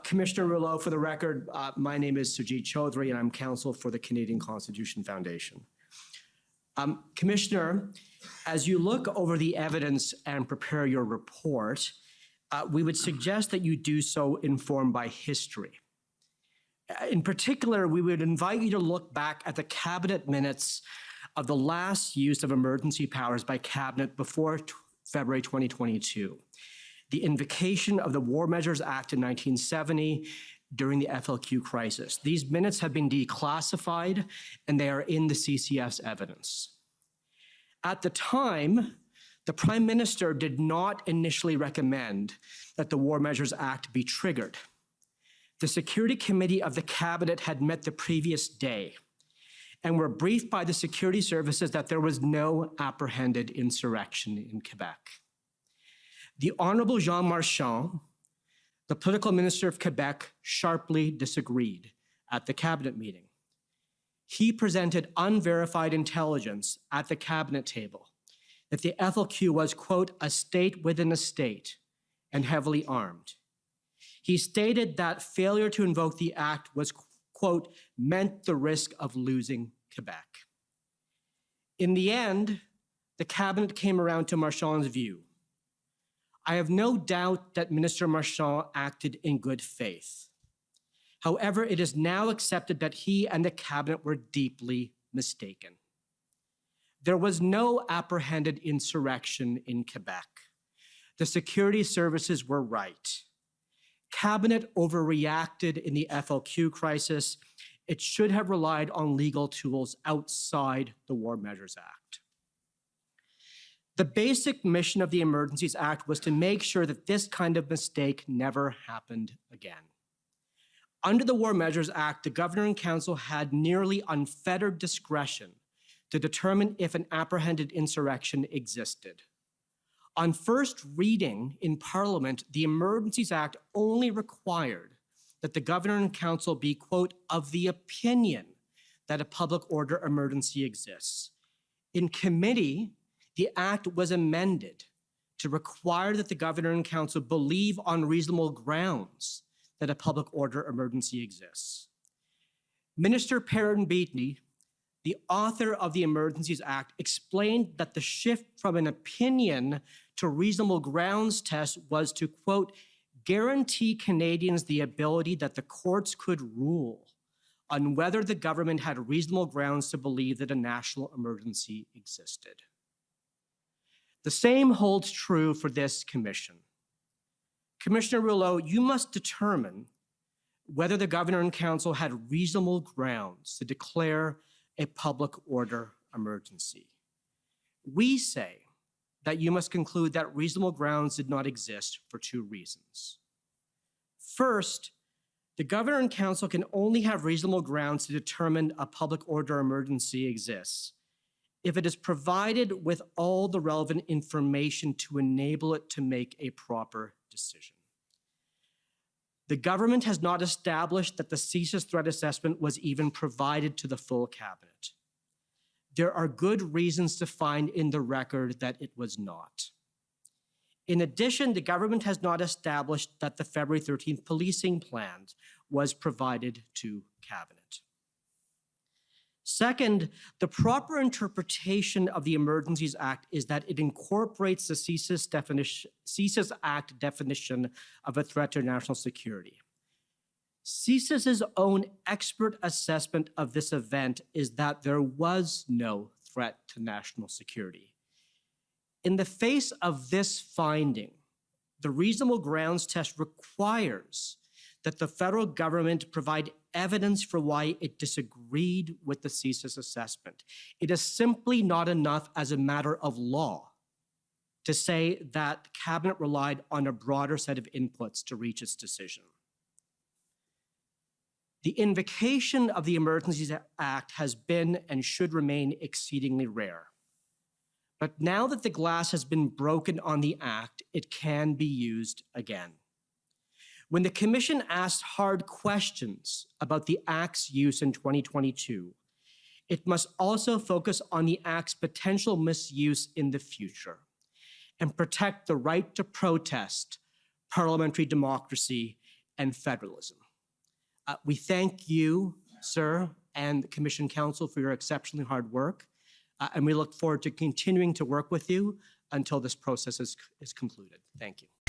Commissioner Rouleau, for the record, my name is Sujit Chaudhry, and I'm counsel for the Canadian Constitution Foundation. Commissioner, as you look over the evidence and prepare your report, we would suggest that you do so informed by history. In particular, we would invite you to look back at the cabinet minutes of the last use of emergency powers by cabinet before February 2022. The invocation of the War Measures Act in 1970 during the FLQ crisis. These minutes have been declassified and they are in the CCF's evidence. At the time, the Prime Minister did not initially recommend that the War Measures Act be triggered. The Security Committee of the Cabinet had met the previous day and were briefed by the security services that there was no apprehended insurrection in Quebec. The Honorable Jean Marchand, the political minister of Quebec, sharply disagreed at the cabinet meeting. He presented unverified intelligence at the cabinet table that the FLQ was, quote, a state within a state and heavily armed. He stated that failure to invoke the act was, quote, meant the risk of losing Quebec. In the end, the cabinet came around to Marchand's view. I have no doubt that Minister Marchand acted in good faith. However, it is now accepted that he and the cabinet were deeply mistaken. There was no apprehended insurrection in Quebec. The security services were right. Cabinet overreacted in the FLQ crisis. It should have relied on legal tools outside the War Measures Act. The basic mission of the Emergencies Act was to make sure that this kind of mistake never happened again. Under the War Measures Act, the Governor and Council had nearly unfettered discretion to determine if an apprehended insurrection existed. On first reading in Parliament, the Emergencies Act only required that the Governor and Council be, quote, of the opinion that a public order emergency exists. In committee, the act was amended to require that the Governor and Council believe on reasonable grounds that a public order emergency exists. Minister Perrin-Beatty, the author of the Emergencies Act, explained that the shift from an opinion to reasonable grounds test was to, quote, guarantee Canadians the ability that the courts could rule on whether the government had reasonable grounds to believe that a national emergency existed. The same holds true for this commission. Commissioner Rouleau, you must determine whether the Governor and Council had reasonable grounds to declare a public order emergency. We say that you must conclude that reasonable grounds did not exist for two reasons. First, the Governor and Council can only have reasonable grounds to determine a public order emergency exists if it is provided with all the relevant information to enable it to make a proper decision. The government has not established that the CSIS threat assessment was even provided to the full cabinet. There are good reasons to find in the record that it was not. In addition, the government has not established that the February 13th policing plan was provided to cabinet. Second, the proper interpretation of the Emergencies Act is that it incorporates the CSIS Act definition of a threat to national security. CSIS's own expert assessment of this event is that there was no threat to national security. In the face of this finding, the reasonable grounds test requires that the federal government provide evidence for why it disagreed with the CSIS assessment. It is simply not enough as a matter of law to say that the cabinet relied on a broader set of inputs to reach its decision. The invocation of the Emergencies Act has been and should remain exceedingly rare. But now that the glass has been broken on the act, it can be used again. When the Commission asked hard questions about the Act's use in 2022, it must also focus on the Act's potential misuse in the future and protect the right to protest, parliamentary democracy, and federalism. We thank you, sir, and the Commission Council for your exceptionally hard work, and we look forward to continuing to work with you until this process is concluded. Thank you.